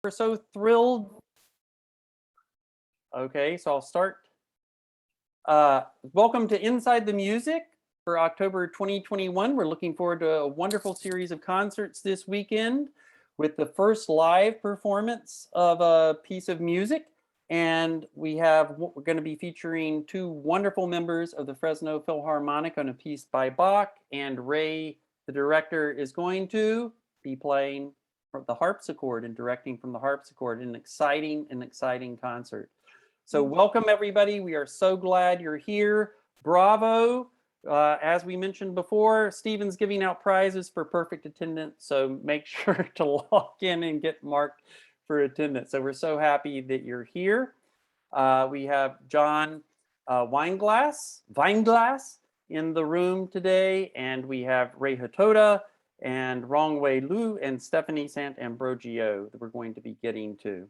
We're so thrilled. Okay, so I'll start. Welcome to Inside the Music for October 2021. We're looking forward to a wonderful series of concerts this weekend with the first live performance of a piece of music. And we're going to be featuring two wonderful members of the Fresno Philharmonic on a piece by Bach, and Ray, the director, is going to be playing from the harpsichord and directing from the harpsichord. An exciting concert. So welcome everybody. We are so glad you're here. Bravo. As we mentioned before, Stephen's giving out prizes for perfect attendance. So make sure to log in and get marked for attendance. So we're so happy that you're here. We have John Wineglass in the room today, and we have Ray Hotoda and Rong-Huey and Stephanie Sant'Ambrogio that we're going to be getting to.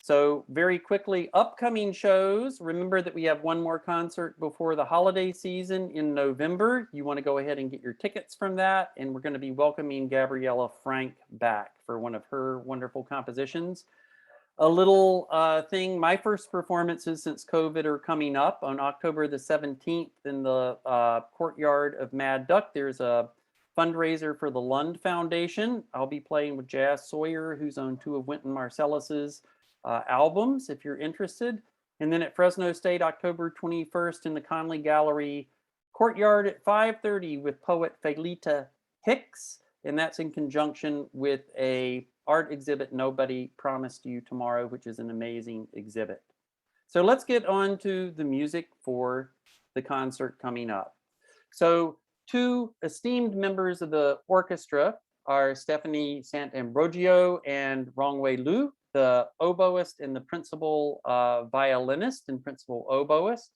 So very quickly, upcoming shows. Remember that we have one more concert before the holiday season in November. You want to go ahead and get your tickets from that. And we're going to be welcoming Gabriella Frank back for one of her wonderful compositions. A little thing, my first performances since COVID are coming up on October the 17th in the courtyard of Mad Duck. There's a fundraiser for the Lund Foundation. I'll be playing with Jazz Sawyer, who's on two of Wynton Marsalis's albums, if you're interested. And then at Fresno State, October 21st in the Conley Gallery courtyard at 5:30 with poet Felita Hicks. And that's in conjunction with a art exhibit, Nobody Promised You Tomorrow, which is an amazing exhibit. So let's get on to the music for the concert coming up. So two esteemed members of the orchestra are Stephanie Sant'Ambrogio and Rong-Huey, the oboist and the principal violinist and principal oboist.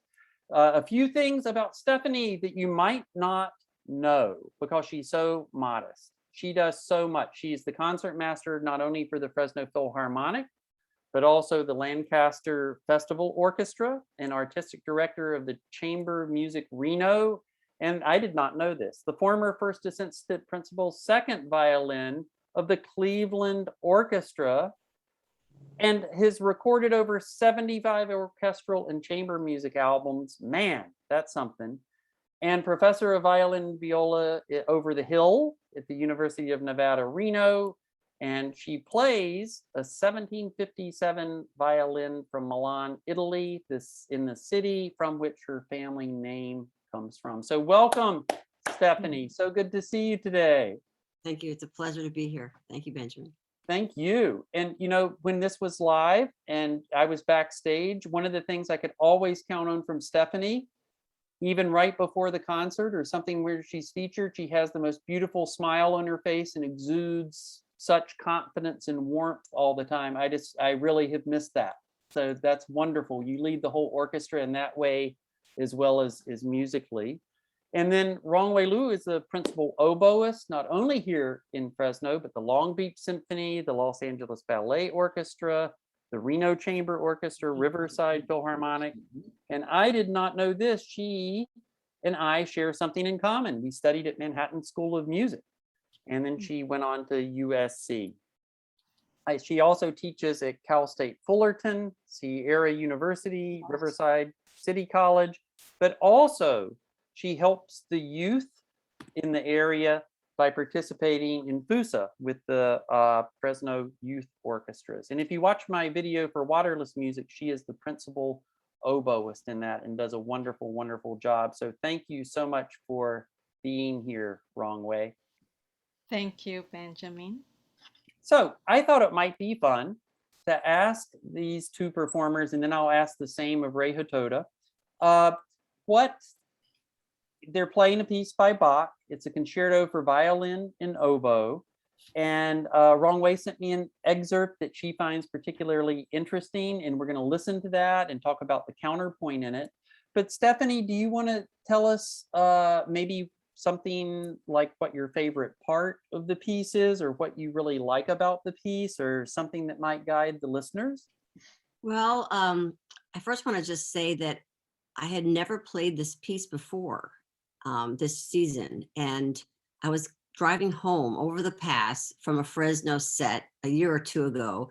A few things about Stephanie that you might not know because she's so modest. She does so much. She's the concertmaster not only for the Fresno Philharmonic, but also the Lancaster Festival Orchestra and artistic director of the Chamber Music Reno. And I did not know this. The former first assistant principal, second violin of the Cleveland Orchestra, and has recorded over 75 orchestral and chamber music albums. Man, that's something. And professor of violin and viola over the Hill at the University of Nevada, Reno. And she plays a 1757 violin from Milan, Italy, in the city from which her family name comes from. So welcome, Stephanie. So good to see you today. Thank you. It's a pleasure to be here. Thank you, Benjamin. Thank you. And you know, when this was live and I was backstage, one of the things I could always count on from Stephanie, even right before the concert or something where she's featured, she has the most beautiful smile on her face and exudes such confidence and warmth all the time. I really have missed that. So that's wonderful. You lead the whole orchestra in that way as well as musically. And then Rong-Huey is the principal oboist, not only here in Fresno, but the Long Beach Symphony, the Los Angeles Ballet Orchestra, the Reno Chamber Orchestra, Riverside Philharmonic. And I did not know this. She and I share something in common. We studied at Manhattan School of Music, and then she went on to USC. She also teaches at Cal State Fullerton, Sierra University, Riverside City College, but also she helps the youth in the area by participating in FUSA with the Fresno Youth Orchestras. And if you watch my video for Waterless Music, she is the principal oboist in that and does a wonderful, wonderful job. So thank you so much for being here, Rong-Huey. Thank you, Benjamin. So I thought it might be fun to ask these two performers, and then I'll ask the same of Ray Hotoda, they're playing a piece by Bach. It's a concerto for violin and oboe. And Rong-Huey sent me an excerpt that she finds particularly interesting, and we're going to listen to that and talk about the counterpoint in it. But Stephanie, do you want to tell us maybe something like what your favorite part of the piece is, or what you really like about the piece, or something that might guide the listeners? Well, I first want to just say that I had never played this piece before this season, and I was driving home over the pass from a Fresno set a year or two ago,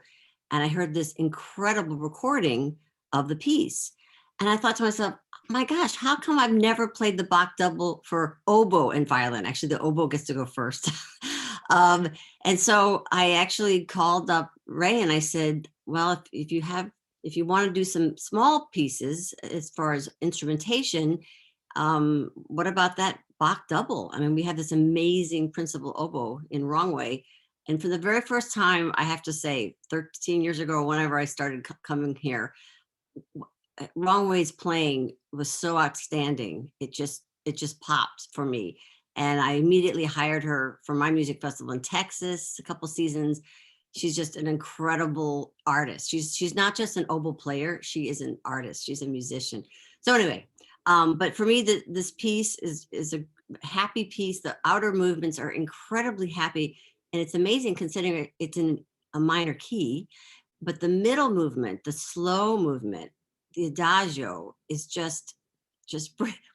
and I heard this incredible recording of the piece. And I thought to myself, my gosh, how come I've never played the Bach double for oboe and violin? Actually, the oboe gets to go first. And so I actually called up Ray and I said, well, if you want to do some small pieces as far as instrumentation, what about that Bach double? I mean, we had this amazing principal oboe in Rong-Huey. And for the very first time, I have to say, 13 years ago, whenever I started coming here, Rong-Huey's playing was so outstanding. It just popped for me. And I immediately hired her for my music festival in Texas, a couple seasons. She's just an incredible artist. She's not just an oboe player, she is an artist, she's a musician. So anyway, but for me, this piece is a happy piece. The outer movements are incredibly happy. And it's amazing considering it's in a minor key, but the middle movement, the slow movement, the adagio is just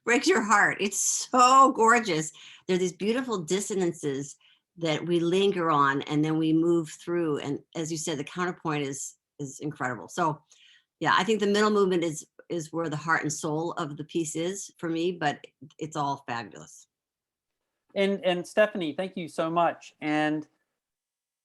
breaks your heart. It's so gorgeous. There are these beautiful dissonances that we linger on and then we move through. And as you said, the counterpoint is incredible. So yeah, I think the middle movement is where the heart and soul of the piece is for me, but it's all fabulous. And Stephanie, thank you so much. And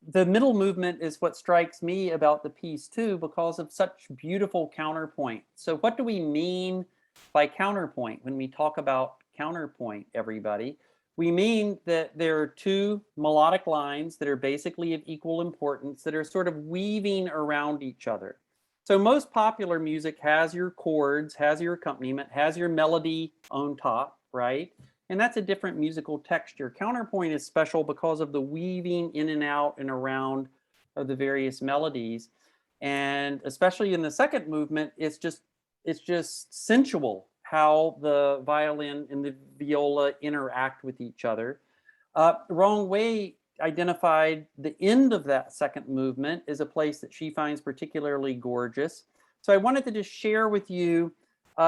the middle movement is what strikes me about the piece too, because of such beautiful counterpoint. So what do we mean by counterpoint when we talk about counterpoint, everybody? We mean that there are two melodic lines that are basically of equal importance that are sort of weaving around each other. So most popular music has your chords, has your accompaniment, has your melody on top, right? And that's a different musical texture. Counterpoint is special because of the weaving in and out and around of the various melodies. And especially in the second movement, it's just sensual how the violin and the viola interact with each other. Rong-Huey identified the end of that second movement as a place that she finds particularly gorgeous. So I wanted to just share with you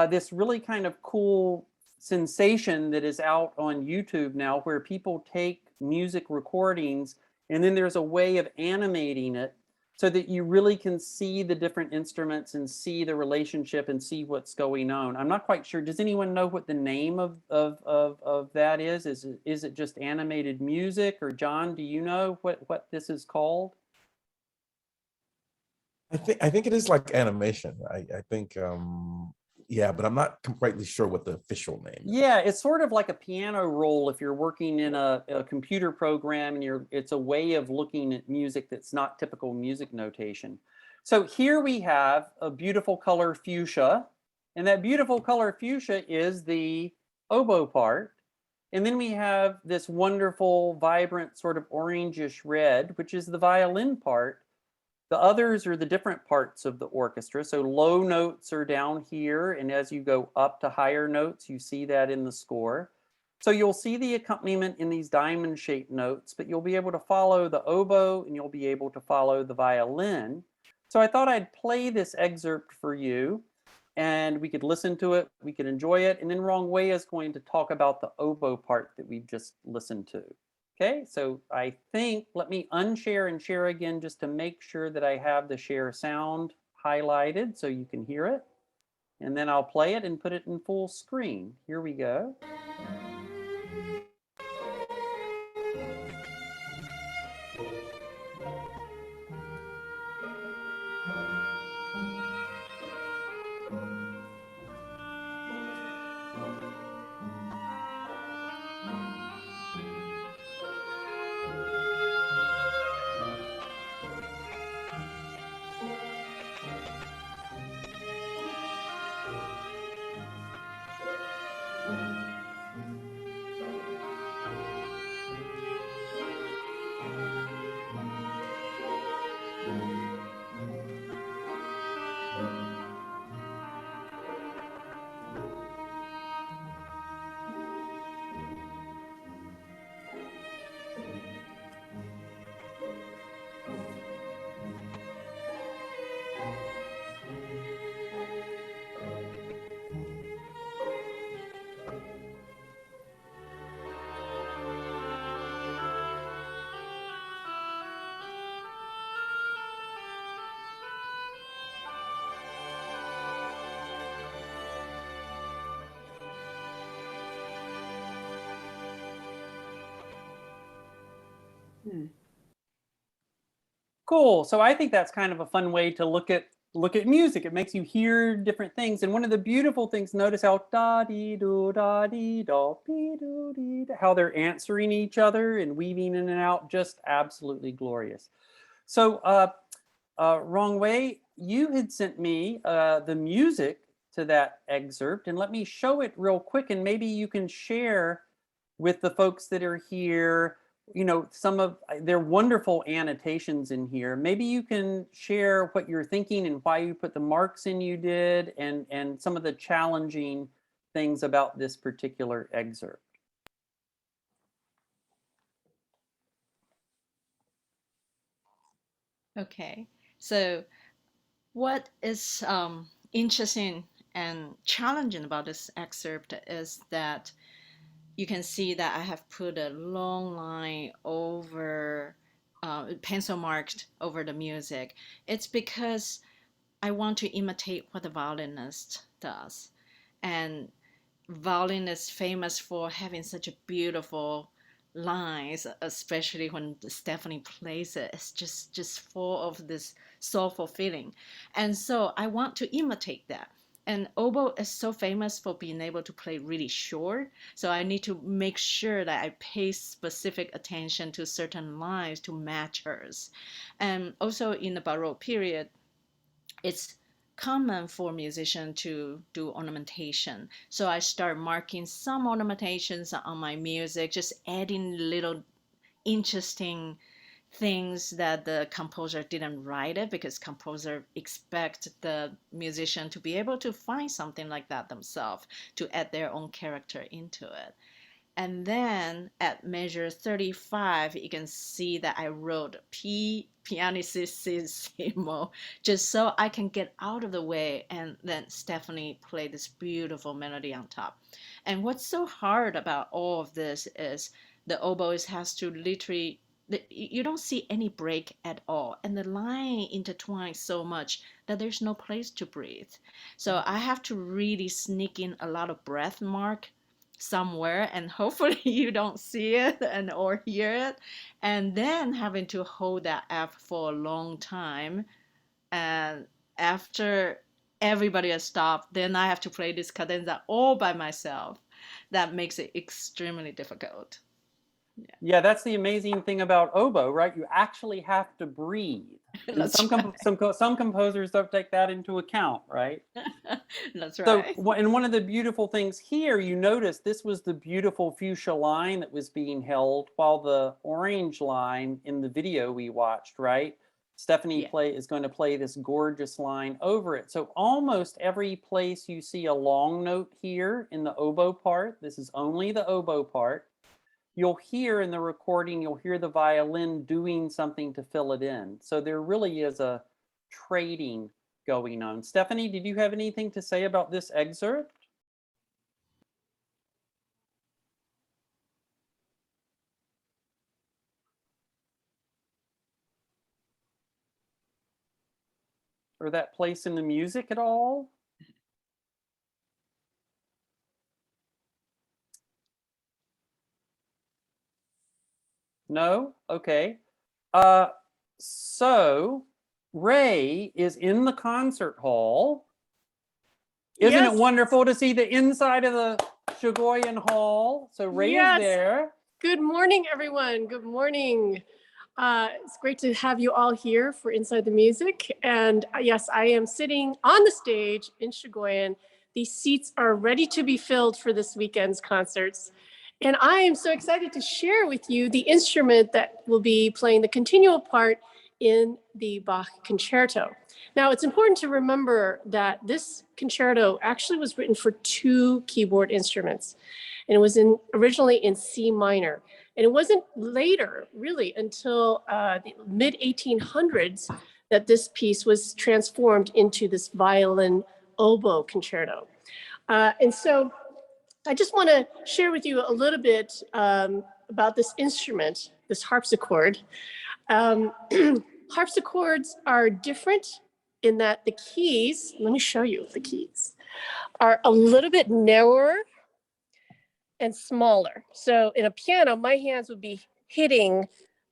this really kind of cool sensation that is out on YouTube now, where people take music recordings and then there's a way of animating it so that you really can see the different instruments and see the relationship and see what's going on. I'm not quite sure. Does anyone know what the name of that is? Is it just animated music? Or John, do you know what this is called? I think it is like animation. I think yeah, but I'm not completely sure what the official name is. Yeah, it's sort of like a piano roll if you're working in a computer program and it's a way of looking at music that's not typical music notation. So here we have a beautiful color fuchsia, and that beautiful color fuchsia is the oboe part. And then we have this wonderful, vibrant sort of orangish red, which is the violin part. The others are the different parts of the orchestra. So low notes are down here, and as you go up to higher notes, you see that in the score. So you'll see the accompaniment in these diamond-shaped notes, but you'll be able to follow the oboe and you'll be able to follow the violin. So I thought I'd play this excerpt for you, and we could listen to it, we could enjoy it, and then Rong-Huey is going to talk about the oboe part that we've just listened to. Okay, so I think, let me unshare and share again just to make sure that I have the share sound highlighted so you can hear it. And then I'll play it and put it in full screen. Here we go. Cool. So I think that's kind of a fun way to look at music. It makes you hear different things. And one of the beautiful things, notice how da dee do da dee do be do dee, how they're answering each other and weaving in and out. Just absolutely glorious. So Rong-Huey, you had sent me the music to that excerpt, and let me show it real quick, and maybe you can share with the folks that are here, you know, some of their wonderful annotations in here. Maybe you can share what you're thinking and why you put the marks in you did, and some of the challenging things about this particular excerpt. Okay, so what is interesting and challenging about this excerpt is that you can see that I have put a long line over, pencil marked over the music. It's because I want to imitate what the violinist does. And violin is famous for having such a beautiful lines, especially when Stephanie plays it. It's just full of this soulful feeling. And so I want to imitate that. And oboe is so famous for being able to play really short. So I need to make sure that I pay specific attention to certain lines to match hers. And also in the Baroque period, it's common for musicians to do ornamentation. So I start marking some ornamentations on my music, just adding little interesting things that the composer didn't write it, because composer expect the musician to be able to find something like that themselves to add their own character into it. And then at measure 35, you can see that I wrote pianissimo, just so I can get out of the way. And then Stephanie played this beautiful melody on top. And what's so hard about all of this is the oboist has to literally, you don't see any break at all. And the line intertwines so much that there's no place to breathe. So I have to really sneak in a lot of breath mark somewhere, and hopefully you don't see it and or hear it, and then having to hold that F for a long time, and after everybody has stopped, then I have to play this cadenza all by myself. That makes it extremely difficult. Yeah, that's the amazing thing about oboe, right? You actually have to breathe. And That's some composers don't take that into account, right? That's So, right. and one of the beautiful things here, you notice this was the beautiful fuchsia line that was being held, while the orange line in the video we watched, right? Stephanie Yeah. is going to play this gorgeous line over it. So almost every place you see a long note here in the oboe part, this is only the oboe part, you'll hear in the recording, you'll hear the violin doing something to fill it in. So there really is a trading going on. Stephanie, did you have anything to say about this excerpt? Or that place in the music at all? No? Okay. So Ray is in the concert hall. Isn't it Yes. wonderful to see the inside of the Sheboygan Hall? So Ray Yes. is there. Good morning, everyone. Good morning. It's great to have you all here for Inside the Music. And yes, I am sitting on the stage in Sheboygan. These seats are ready to be filled for this weekend's concerts. And I am so excited to share with you the instrument that will be playing the continual part in the Bach concerto. Now, it's important to remember that this concerto actually was written for two keyboard instruments, and it was originally in C minor. And it wasn't later, really, until the mid 1800s that this piece was transformed into this violin oboe concerto. And so I just want to share with you a little bit about this instrument, this harpsichord. Harpsichords are different in that the keys, let me show you the keys, are a little bit narrower and smaller. So in a piano, my hands would be hitting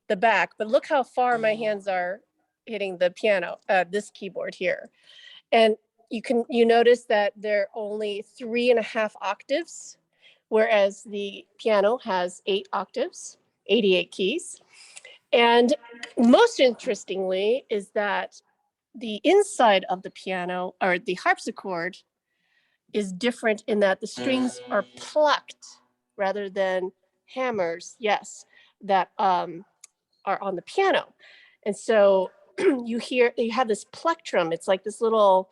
the back, but look how far my hands are hitting the piano, this keyboard here. And you notice that they're only 3.5 octaves, whereas the piano has 8 octaves, 88 keys. And most interestingly is that the inside of the piano, or the harpsichord, is different in that the strings are plucked rather than hammers, yes, that are on the piano. And so you have this plectrum. It's like this little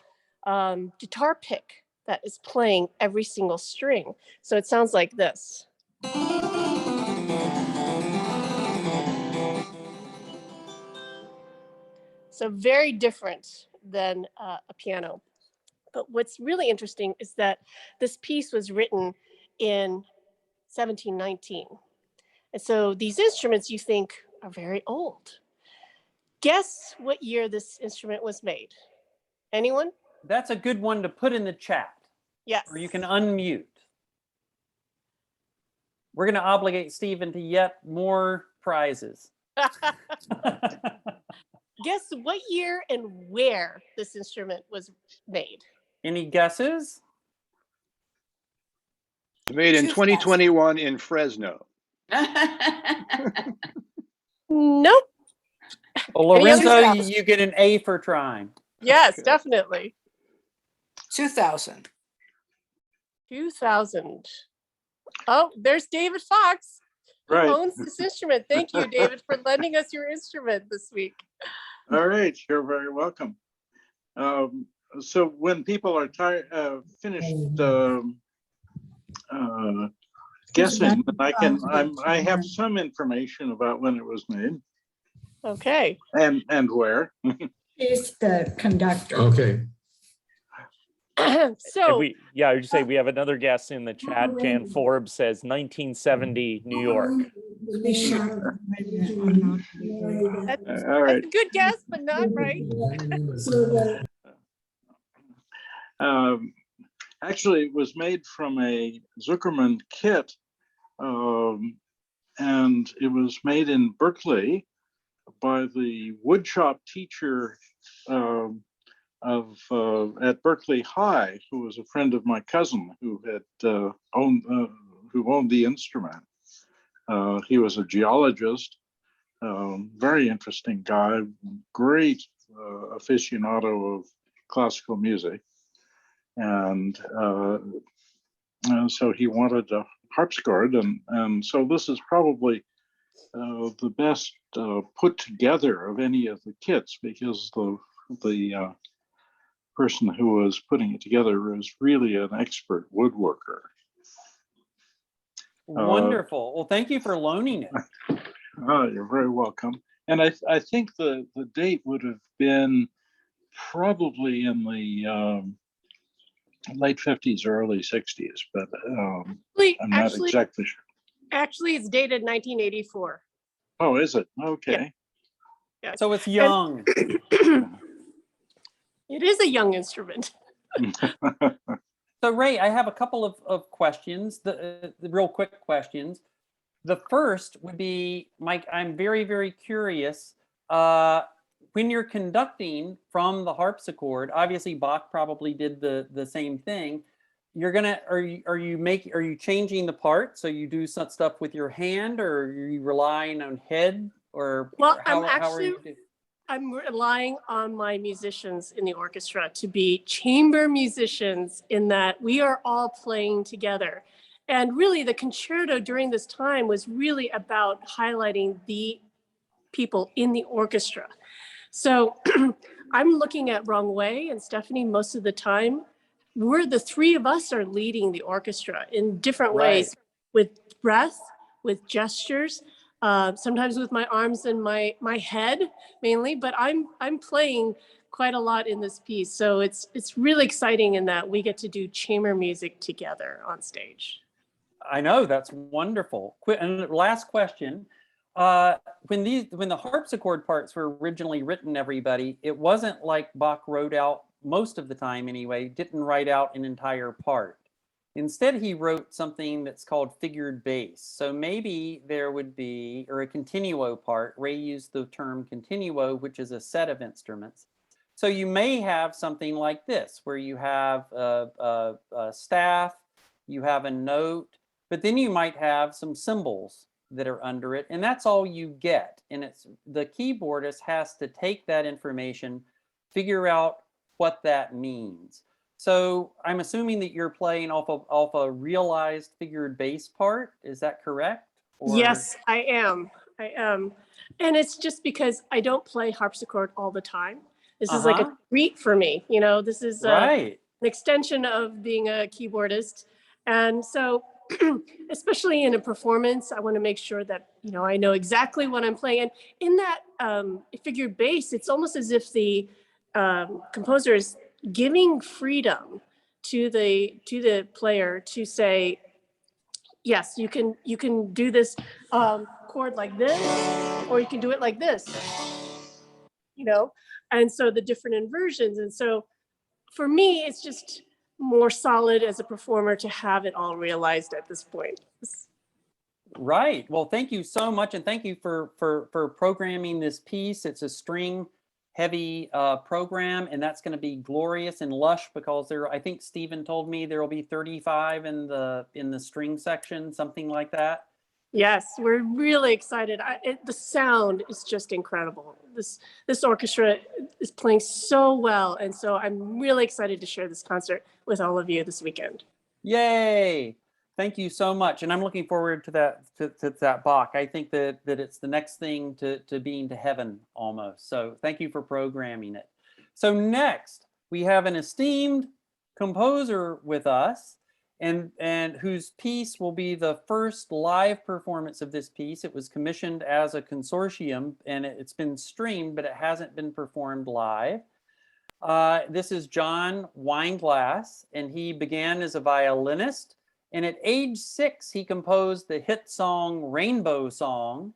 guitar pick that is playing every single string. So it sounds like this. So very different than a piano. But what's really interesting is that this piece was written in 1719. And so these instruments you think are very old. Guess what year this instrument was made? Anyone? That's a good one to put in the chat. Yes. Or you can unmute. We're going to obligate Stephen to yet more prizes. Guess what year and where this instrument was made? Any guesses? Made in 2021 in Fresno. Nope. Well, Any other Lorenzo, guess? you get an A for trying. Yes, definitely. 2000. 2000. Oh, there's David Fox, who Right. owns this instrument. Thank you, David, for lending us your instrument this week. All right, you're very welcome. So when people are finished guessing, I have some information about when it was made Okay. and where. Is the conductor. Okay. So I would just say we have another guess in the chat. Jan Forbes says 1970 New York. All right. that's a good guess, but not right. Actually, it was made from a Zuckerman kit, and it was made in Berkeley by the woodshop teacher at Berkeley High, who was a friend of my cousin who had who owned the instrument. He was a geologist, very interesting guy, great aficionado of classical music. And so he wanted a harpsichord, and so this is probably the best put together of any of the kits, because the person who was putting it together is really an expert woodworker. Wonderful. Well, thank you for loaning it. You're very welcome. And I think the date would have been probably in the late 50s, early 60s, but I'm not exactly sure. Actually, it's dated 1984. Oh, is it? Okay. Yeah. So it's young. It is a young instrument. So Ray, I have a couple of questions, the real quick questions. The first would be, Mike, I'm very, very curious. When you're conducting from the harpsichord, obviously Bach probably did the same thing. Are you changing the part? So you do some stuff with your hand, or are you relying on head, or Well, how are you doing? I'm relying on my musicians in the orchestra to be chamber musicians, in that we are all playing together. And really the concerto during this time was really about highlighting the people in the orchestra. So I'm looking at Rong-Huey and Stephanie most of the time. The three of us are leading the orchestra in different ways, with breath, with gestures, sometimes with my arms and my head mainly, but I'm playing quite a lot in this piece. So it's really exciting in that we get to do chamber music together on stage. I know, that's wonderful. And last question. When the harpsichord parts were originally written, everybody, it wasn't like Bach wrote out, most of the time anyway, didn't write out an entire part. Instead, he wrote something that's called figured bass. So maybe there would be, or a continuo part. Ray used the term continuo, which is a set of instruments. So you may have something like this, where you have a staff, you have a note, but then you might have some cymbals that are under it, and that's all you get. And it's the keyboardist has to take that information, figure out what that means. So I'm assuming that you're playing off a realized figured bass part. Is that correct? Or... Yes, I am. I am. And it's just because I don't play harpsichord all the time. This is like a treat for me. You know, this is right. An extension of being a keyboardist. And so, especially in a performance, I want to make sure that, you know, I know exactly what I'm playing. And in that figured bass, it's almost as if the composer is giving freedom to the player to say, yes, you can do this chord like this, or you can do it like this, you know? And so the different inversions. And so for me, it's just more solid as a performer to have it all realized at this point. Right. Well, thank you so much. And thank you for programming this piece. It's a string heavy program, and that's going to be glorious and lush because there, I think Stephen told me there will be 35 in the string section, something like that. Yes, we're really excited. The sound is just incredible. This orchestra is playing so well, and so I'm really excited to share this concert with all of you this weekend. Yay! Thank you so much, and I'm looking forward to that Bach. I think that it's the next thing to being to heaven almost. So thank you for programming it. So next we have an esteemed composer with us, and whose piece will be the first live performance of this piece. It was commissioned as a consortium, and it's been streamed, but it hasn't been performed live. This is John Wineglass, and he began as a violinist. And at age 6, he composed the hit song Rainbow Song.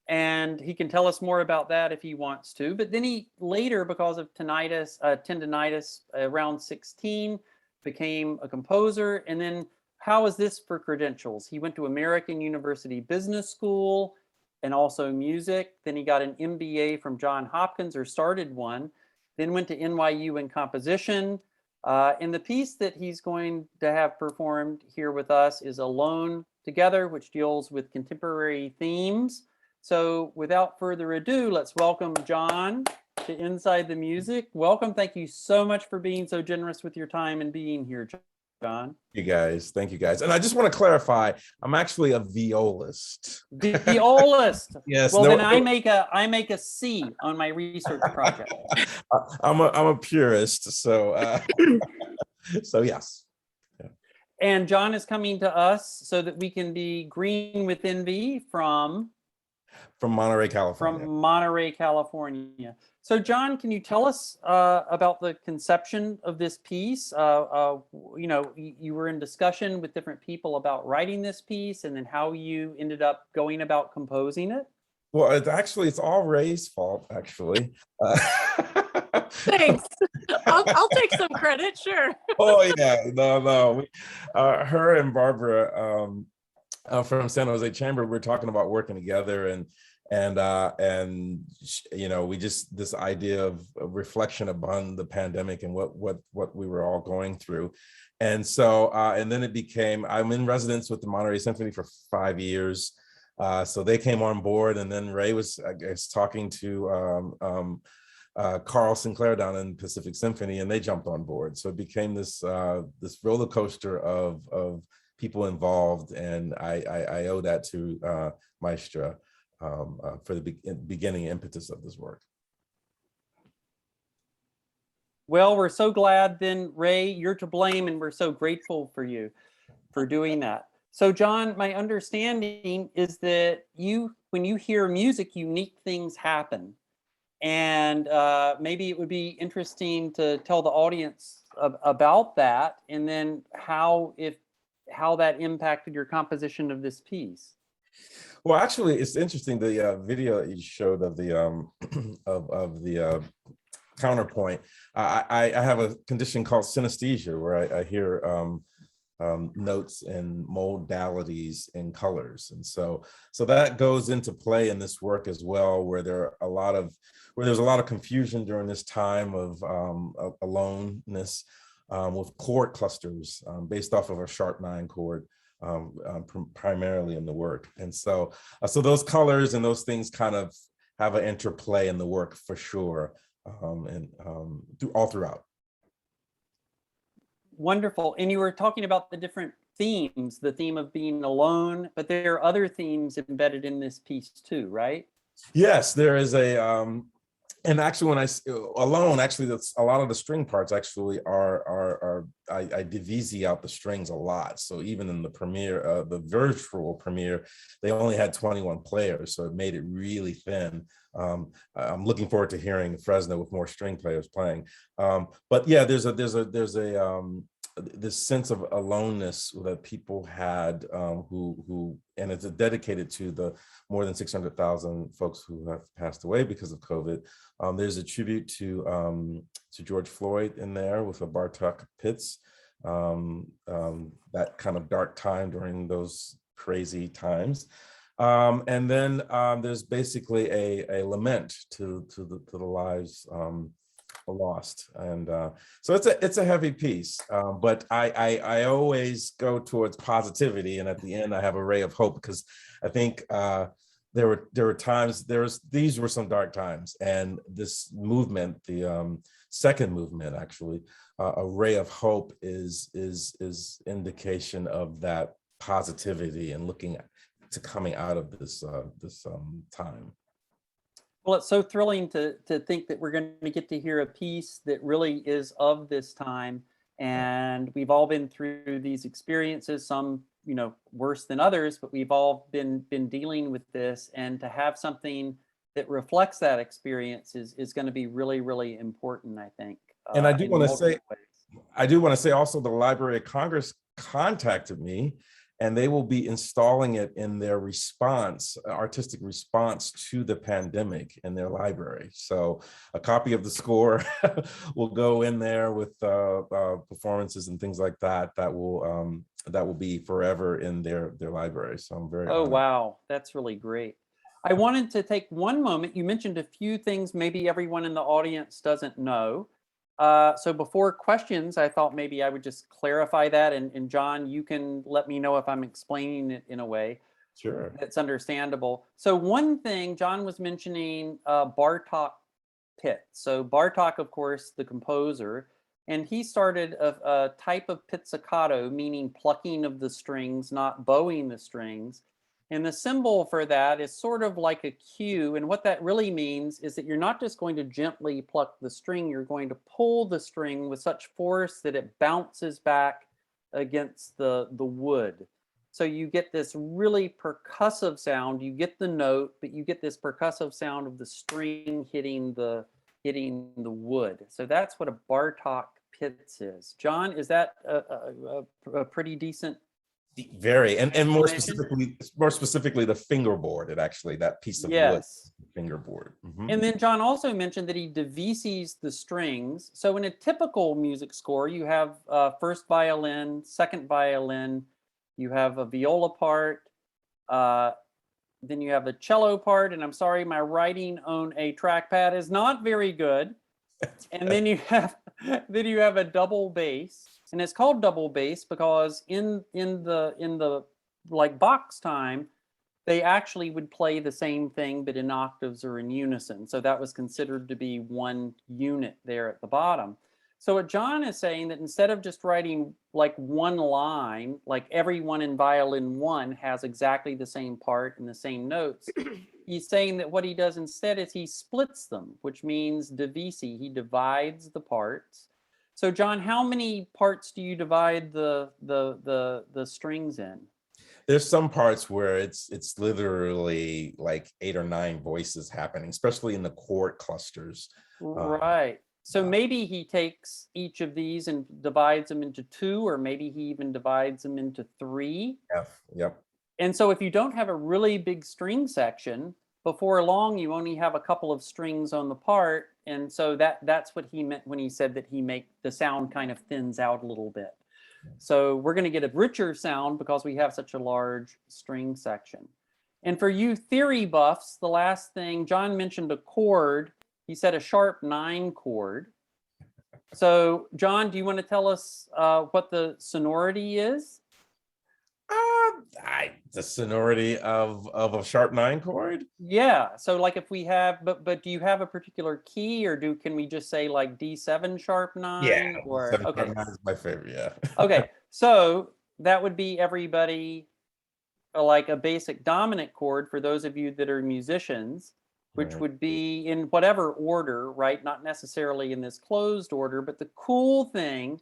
And he can tell us more about that if he wants to. But then he later, because of tendinitis around 16, became a composer. And then how is this for credentials? He went to American University Business School and also music. Then he got an MBA from Johns Hopkins, or started one. Then went to NYU in composition. And the piece that he's going to have performed here with us is Alone Together, which deals with contemporary themes. So without further ado, let's welcome John to Inside the Music. Welcome. Thank you so much for being so generous with your time and being here, John. You guys, thank you guys. And I just want to clarify, I'm actually a violist. Violist. Yes. Well, then I make a C on my research project. I'm a purist, so so yes. Yeah. And John is coming to us so that we can be green with envy from Monterey, California. From Monterey, California. So John, can you tell us about the conception of this piece? You know, you were in discussion with different people about writing this piece, and then how you ended up going about composing it. Well, it's all Ray's fault, actually. Thanks. I'll take some credit, sure. Oh yeah, no. Her and Barbara from San Jose Chamber, we're talking about working together, and you know, we just, this idea of reflection upon the pandemic and what we were all going through. And so and then it became, I'm in residence with the Monterey Symphony for 5 years. So they came on board, and then Ray was, I guess, talking to Carl Sinclair down in Pacific Symphony, and they jumped on board. So it became this this roller coaster of people involved, and I owe that to Maestra for the beginning impetus of this work. Well, we're so glad then, Ray, you're to blame, and we're so grateful for you for doing that. So John, my understanding is that when you hear music, unique things happen. And maybe it would be interesting to tell the audience about that, and then how that impacted your composition of this piece. Well, actually, it's interesting, the video that you showed of the of the Counterpoint. I have a condition called synesthesia, where I hear notes and modalities and colors. And so that goes into play in this work as well, where there's a lot of confusion during this time of aloneness with chord clusters based off of a sharp 9 chord. Primarily in the work. And so those colors and those things kind of have an interplay in the work for sure, and all throughout. Wonderful. And you were talking about the different themes, the theme of being alone, but there are other themes embedded in this piece too, right? Yes, there is and actually when I alone, actually that's a lot of the string parts actually I divisi out the strings a lot. So even in the premiere, the virtual premiere, they only had 21 players, so it made it really thin. I'm looking forward to hearing Fresno with more string players playing. But yeah, there's this sense of aloneness that people had, who and it's dedicated to the more than 600,000 folks who have passed away because of COVID. There's a tribute to George Floyd in there with a Bartok Pitts, that kind of dark time during those crazy times. And then there's basically a lament to the lives lost. And so it's a heavy piece, but I always go towards positivity, and at the end I have a ray of hope, because I think there were times, these were some dark times, and this movement, the second movement actually, a ray of hope is indication of that positivity and looking to coming out of this time. Well, it's so thrilling to think that we're going to get to hear a piece that really is of this time. And we've all been through these experiences, some, worse than others, but we've all been dealing with this. And to have something that reflects that experience is going to be really, really important, I think. And I do want to say also the Library of Congress contacted me, and they will be installing it in their artistic response to the pandemic in their library. So a copy of the score will go in there with performances and things like that. That will be forever in their library. So I'm very honored. Wow, that's really great. I wanted to take one moment. You mentioned a few things maybe everyone in the audience doesn't know. So before questions, I thought maybe I would just clarify that. And John, you can let me know if I'm explaining it in a way that's understandable. So one thing, John was mentioning Bartok Pitts. So Bartok, of course, the composer, and he started a type of pizzicato, meaning plucking of the strings, not bowing the strings. And the symbol for that is sort of like a cue. And what that really means is that you're not just going to gently pluck the string, you're going to pull the string with such force that it bounces back against the wood. So you get this really percussive sound. You get the note, but you get this percussive sound of the string hitting the wood. So that's what a Bartok Pitts is. John, is that a pretty decent? Very, and more specifically the fingerboard, that piece of wood, fingerboard. Mm-hmm. And then John also mentioned that he divises the strings. So in a typical music score, you have first violin, second violin, you have a viola part, then you have a cello part, and I'm sorry, my writing on a trackpad is not very good. And then you have a double bass. And it's called double bass because in the like box time, they actually would play the same thing, but in octaves or in unison. So that was considered to be one unit there at the bottom. So what John is saying, that instead of just writing like one line, like everyone in violin 1 has exactly the same part and the same notes, he's saying that what he does instead is he splits them, which means divisi. He divides the parts. So John, how many parts do you divide the strings in? There's some parts where it's literally like 8 or 9 voices happening, especially in the chord clusters. Right. So maybe he takes each of these and divides them into 2, or maybe he even divides them into 3. Yep. And so if you don't have a really big string section, before long you only have a couple of strings on the part. And so that's what he meant when he said that the sound kind of thins out a little bit. So we're going to get a richer sound because we have such a large string section. And for you theory buffs, the last thing, John mentioned a chord. He said a sharp 9 chord. So John, do you want to tell us what the sonority is? The sonority of a sharp 9 chord. Yeah. So like if we have, but do you have a particular key, or can we just say like D7 sharp 9? Yeah. Or 7 okay. sharp 9 is my favorite. Yeah. Okay. So that would be everybody like a basic dominant chord for those of you that are musicians, which Right. would be in whatever order, right? Not necessarily in this closed order, but the cool thing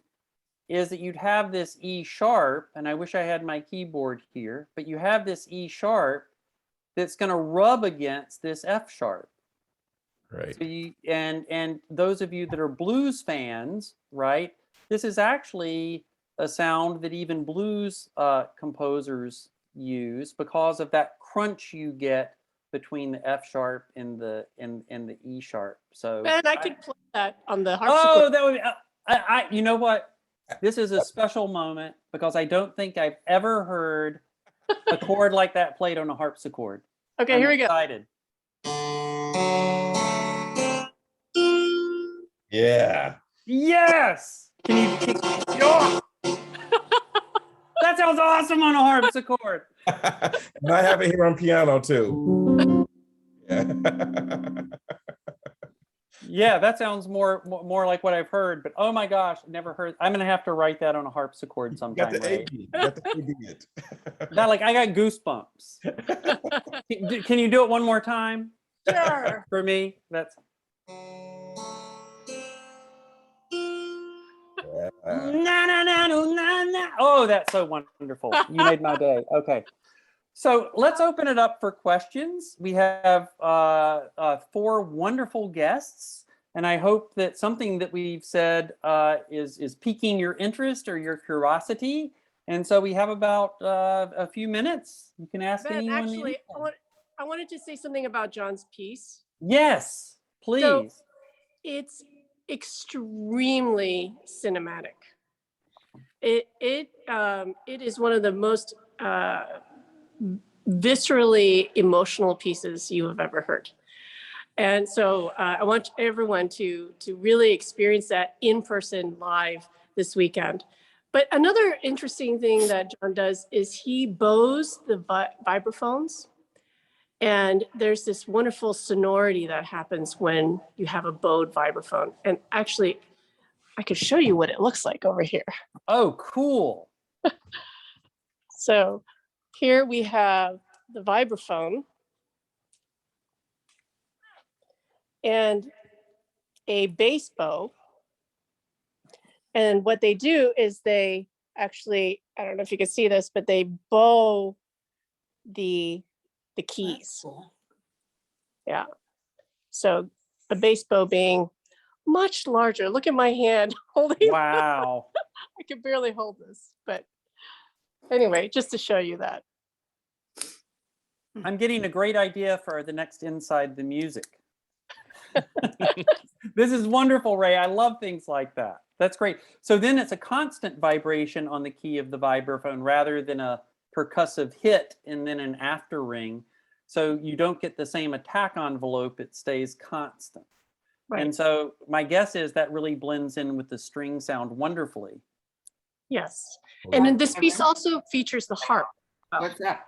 is that you'd have this E sharp, and I wish I had my keyboard here, but you have this E sharp that's going to rub against this F sharp. Right. So and those of you that are blues fans, right? This is actually a sound that even blues composers use because of that crunch you get between the F sharp and the E sharp. So And I could play that on the harpsichord. oh, that would be, you know what? This is a special moment because I don't think I've ever heard a chord like that played on a harpsichord. Okay, I'm here we go. excited. Yeah. Yes. Yeah. That sounds awesome on a harpsichord. And I have it here on piano too. Yeah. Yeah, that sounds more like what I've heard. But oh my gosh, never heard. I'm gonna have to write that on a harpsichord You sometime. got the Ray. AP. You got the AD it. That like I got goosebumps. Can you do it one more time? Sure. For me, that's. Na, na, na, na, na, na. Oh, that's so wonderful. You made my day. Okay. So let's open it up for questions. We have 4 wonderful guests, and I hope that something that we've said is piquing your interest or your curiosity. And so we have about a few minutes. You can ask Ben, anyone. actually, I wanted to say something about John's piece. Yes, please. So it's extremely cinematic. It is one of the most viscerally emotional pieces you have ever heard. And so I want everyone to really experience that in person live this weekend. But another interesting thing that John does is he bows the vibraphones. And there's this wonderful sonority that happens when you have a bowed vibraphone. And actually, I could show you what it looks like over here. Oh, cool. So here we have the vibraphone and a bass bow. And what they do is they actually, I don't know if you can see this, but they bow the keys. Cool. Yeah. So the bass bow being much larger. Look at my hand holding. Wow. I can barely hold this, but anyway, just to show you that. I'm getting a great idea for the next Inside the Music. This is wonderful, Ray. I love things like that. That's great. So then it's a constant vibration on the key of the vibraphone rather than a percussive hit and then an after ring. So you don't get the same attack envelope. It stays constant. Right. And so my guess is that really blends in with the string sound wonderfully. Yes. And then this piece also features the harp. What's that?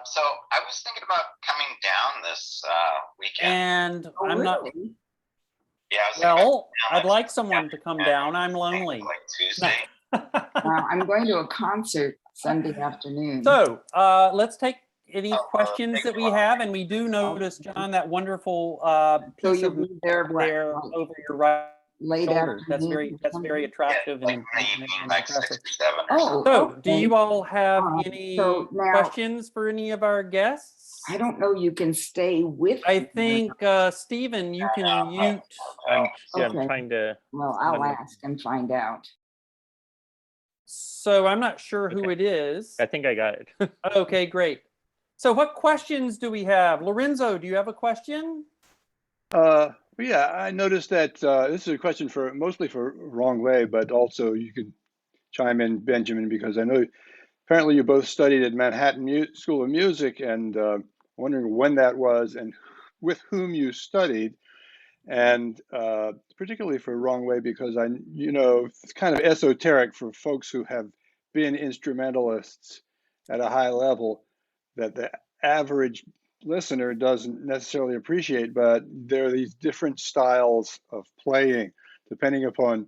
So I was thinking about coming down this weekend. And Oh, I'm not. really? Yeah, I was thinking about Well, coming I'd down like someone to come down. I'm like lonely. Tuesday. I'm going to a concert Sunday afternoon. So let's take any Oh, questions take that a we while. have, and we do notice, John, that wonderful So piece you'll of be there what, there like over your right late shoulder. afternoon? That's very attractive Yeah, like and, in the evening, and like 6 impressive. or 7 or Oh, something. So, do okay. you all have All right. any So now- questions for any of our guests? I don't know. You can stay with. I me. think Stephen, you can mute. I'm Okay. trying to. Well, I'll un- ask and find out. So I'm not sure who Okay. it is. I think I got it. Okay, great. So what questions do we have? Lorenzo, do you have a question? Yeah, I noticed that this is a question mostly for Rong-Huey, but also you could chime in, Benjamin, because I know apparently you both studied at Manhattan School of Music, and wondering when that was and with whom you studied. And particularly for Rong-Huey, because it's kind of esoteric for folks who have been instrumentalists at a high level that the average listener doesn't necessarily appreciate, but there are these different styles of playing depending upon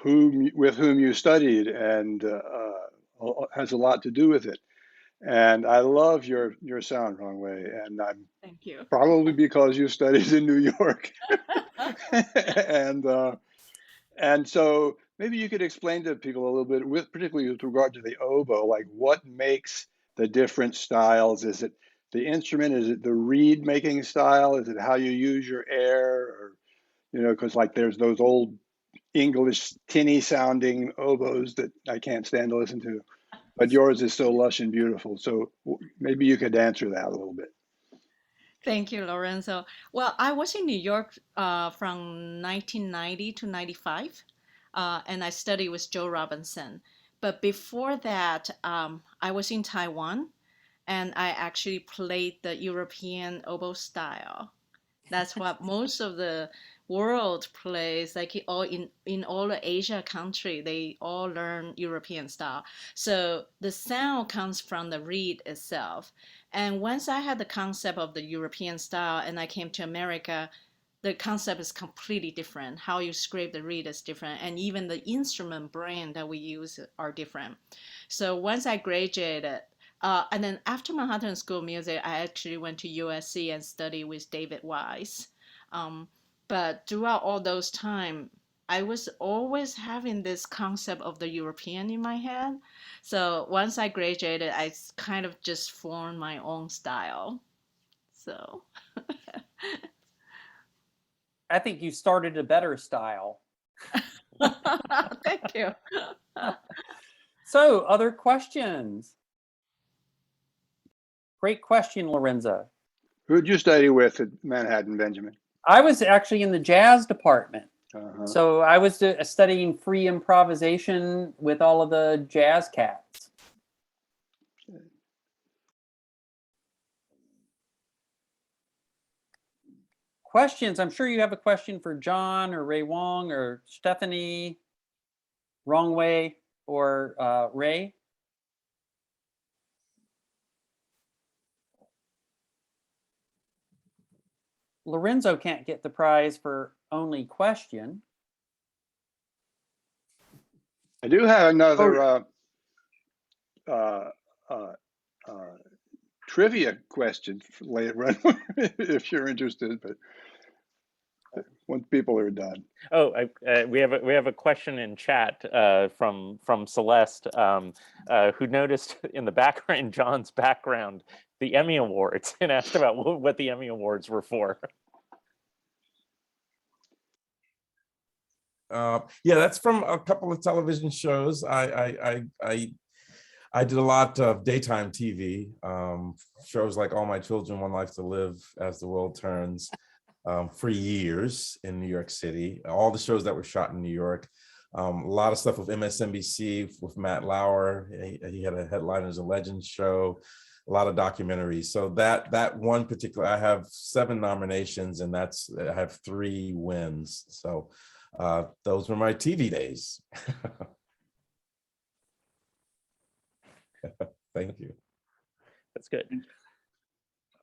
with whom you studied, and has a lot to do with it. And I love your sound, Rong-Huey, and I'm Thank you. probably because you studied in New York. And so maybe you could explain to people a little bit, particularly with regard to the oboe, like what makes the different styles? Is it the instrument? Is it the reed making style? Is it how you use your air? Or, because like there's those old English tinny sounding oboes that I can't stand to listen to, but yours is so lush and beautiful. So maybe you could answer that a little bit. Thank you, Lorenzo. Well, I was in New York from 1990 to 95, and I studied with Joe Robinson. But before that, I was in Taiwan, and I actually played the European oboe style. That's what most of the world plays, like in all the Asia country, they all learn European style. So the sound comes from the reed itself. And once I had the concept of the European style and I came to America, the concept is completely different. How you scrape the reed is different. And even the instrument brand that we use are different. So once I graduated, and then after Manhattan School of Music, I actually went to USC and studied with David Wise. But throughout all those time, I was always having this concept of the European in my head. So once I graduated, I kind of just formed my own style. So I think you started a better style. thank you. So, other questions? Great question, Lorenzo. Who did you study with at Manhattan, Benjamin? I was actually in the jazz department. Uh-huh. So I was studying free improvisation with all of the jazz cats. Questions? I'm sure you have a question for John or Ray Wong or Stephanie, Rong-Huey, or Ray. Lorenzo can't get the prize for only question. I do have another trivia question for later on, if you're interested, but once people are done. Oh, we have a question in chat from Celeste, who noticed in the background, in John's background, the Emmy Awards, and asked about what the Emmy Awards were for. Yeah, that's from a couple of television shows. I did a lot of daytime TV, shows like All My Children, One Life to Live, As the World Turns, for years in New York City. All the shows that were shot in New York. A lot of stuff with MSNBC with Matt Lauer. He had a Headliners and Legends show. A lot of documentaries. So that one particular, I have 7 nominations, and I have 3 wins. So those were my TV days. Thank you. That's good.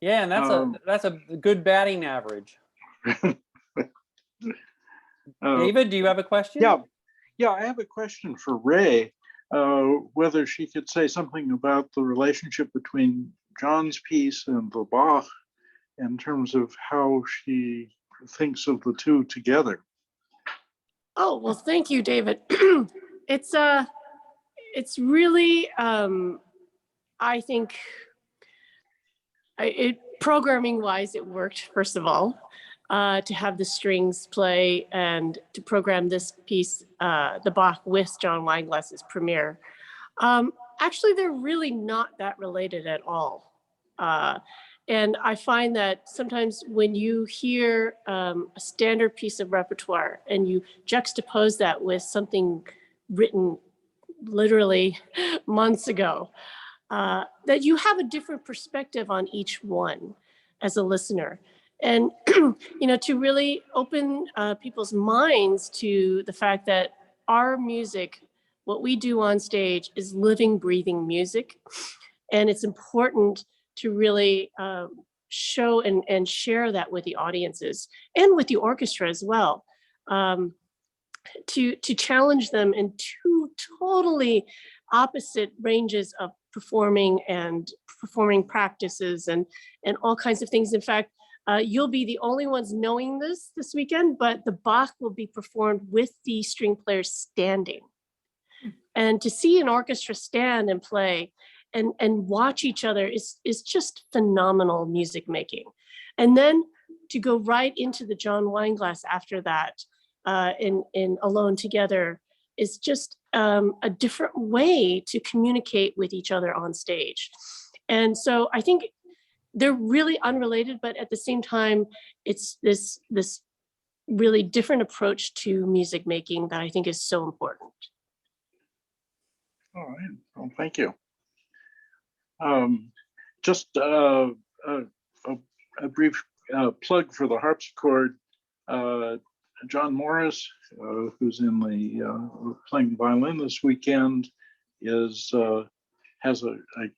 Yeah, and that's a good batting average. David, do you have a question? Yeah, I have a question for Ray. Whether she could say something about the relationship between John's piece and the Bach in terms of how she thinks of the two together. Oh, well, thank you, David. It's really, I think, programming wise, it worked, first of all, to have the strings play and to program this piece, the Bach with John Wineglass's premiere. Actually, they're really not that related at all. And I find that sometimes when you hear a standard piece of repertoire and you juxtapose that with something written literally months ago, that you have a different perspective on each one as a listener. And, to really open people's minds to the fact that our music, what we do on stage, is living, breathing music. And it's important to really show and share that with the audiences and with the orchestra as well. To challenge them in two totally opposite ranges of performing practices and all kinds of things. In fact, you'll be the only ones knowing this weekend, but the Bach will be performed with the string players standing. And to see an orchestra stand and play and watch each other is just phenomenal music making. And then to go right into the John Wineglass after that, in Alone Together, is just a different way to communicate with each other on stage. And so I think they're really unrelated, but at the same time, it's this really different approach to music making that I think is so important. All right. Well, thank you. Just a brief plug for the harpsichord. John Morris, who's in the playing violin this weekend, has a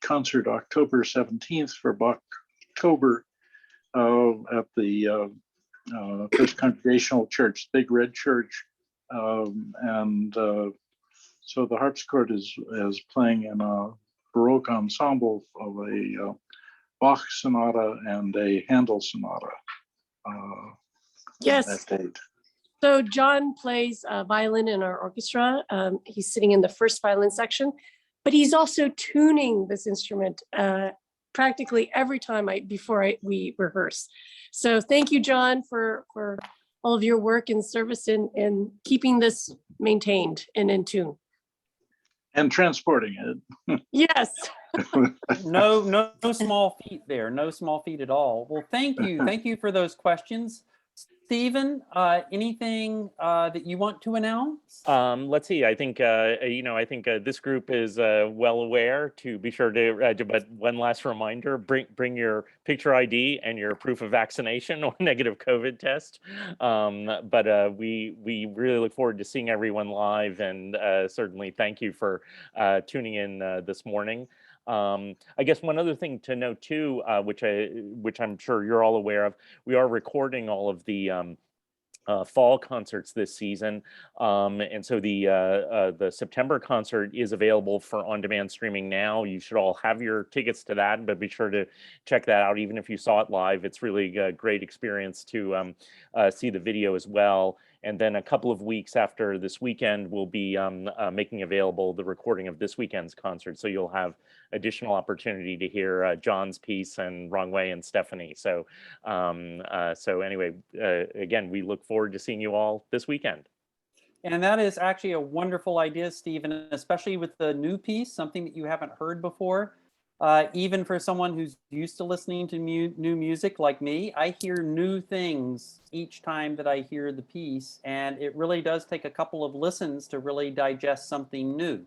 concert October 17th for Bachtober at the First Congregational Church, Big Red Church, and so the harpsichord is playing in a Baroque ensemble of a Bach sonata and a Handel sonata. Yes. That date. So John plays violin in our orchestra. He's sitting in the first violin section, but he's also tuning this instrument practically every time we rehearse. So thank you, John, for all of your work and service in keeping this maintained and in tune. And transporting it. Yes. No small feat there. No small feat at all. Well, thank you. Thank you for those questions. Stephen, anything that you want to announce? Let's see. I think this group is well aware to be sure to. But one last reminder: bring your picture ID and your proof of vaccination or negative COVID test. But we really look forward to seeing everyone live, and certainly thank you for tuning in this morning. I guess one other thing to note too, which I'm sure you're all aware of, we are recording all of the fall concerts this season, and so the September concert is available for on-demand streaming now. You should all have your tickets to that, but be sure to check that out. Even if you saw it live, it's really a great experience to see the video as well. And then a couple of weeks after this weekend, we'll be making available the recording of this weekend's concert. So you'll have additional opportunity to hear John's piece and Rong-Huey and Stephanie. So anyway, again, we look forward to seeing you all this weekend. And that is actually a wonderful idea, Stephen, especially with the new piece, something that you haven't heard before. Even for someone who's used to listening to new music like me, I hear new things each time that I hear the piece, and it really does take a couple of listens to really digest something new.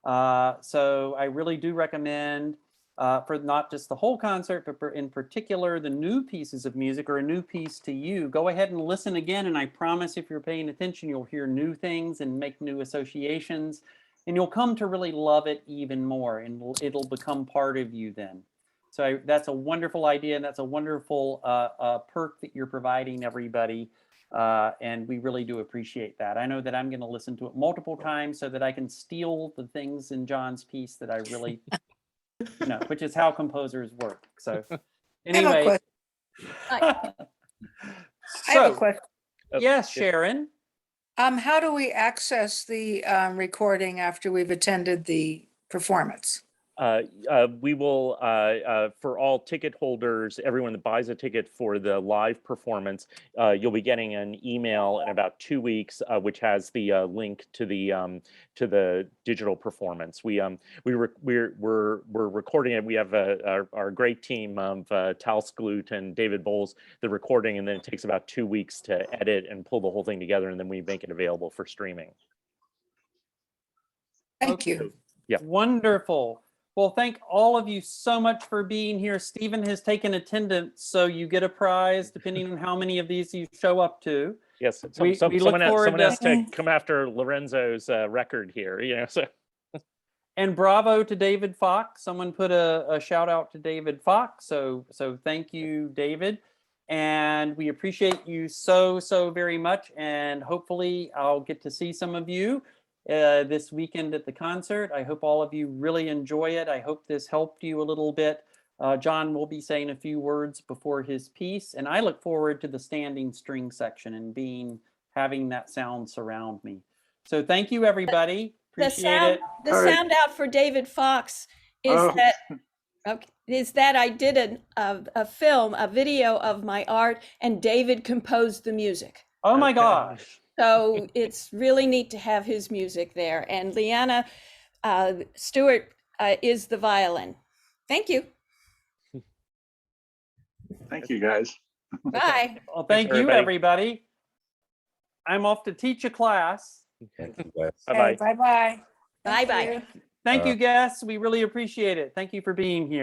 So I really do recommend for not just the whole concert, but in particular the new pieces of music or a new piece to you, go ahead and listen again, and I promise if you're paying attention, you'll hear new things and make new associations. And you'll come to really love it even more, and it'll become part of you then. So that's a wonderful idea, and that's a wonderful perk that you're providing everybody, and we really do appreciate that. I know that I'm going to listen to it multiple times so that I can steal the things in John's piece that I really, which is how composers work. So anyway. I have a question. Yes, Sharon. How do we access the recording after we've attended the performance? We will, for all ticket holders, everyone that buys a ticket for the live performance, you'll be getting an email in about 2 weeks, which has the link to the digital performance. We're recording it. We have our great team of Tal Skloot and David Bowles, the recording, and then it takes about 2 weeks to edit and pull the whole thing together, and then we make it available for streaming. Thank you. Yeah. Wonderful. Well, thank all of you so much for being here. Stephen has taken attendance, so you get a prize depending on how many of these you show up to. Yes, We look someone forward has to- to come after Lorenzo's record here, you know. So And bravo to David Fox. Someone put a shout out to David Fox. So thank you, David. And we appreciate you so very much. And hopefully I'll get to see some of you this weekend at the concert. I hope all of you really enjoy it. I hope this helped you a little bit. John will be saying a few words before his piece. And I look forward to the standing string section and having that sound surround me. So thank you, everybody. Appreciate it. The All right. sound out for David Fox is Oh. that I did a video of my art, and David composed the music. Oh my Okay. gosh. So it's really neat to have his music there. And Leanna Stewart is the violin. Thank you. Thank you, guys. Bye. Well, thank you, everybody. I'm off to teach a class. Thank you, guys. bye-bye. Bye-bye. Bye-bye. Thank you, guests. We really appreciate it. Thank you for being here.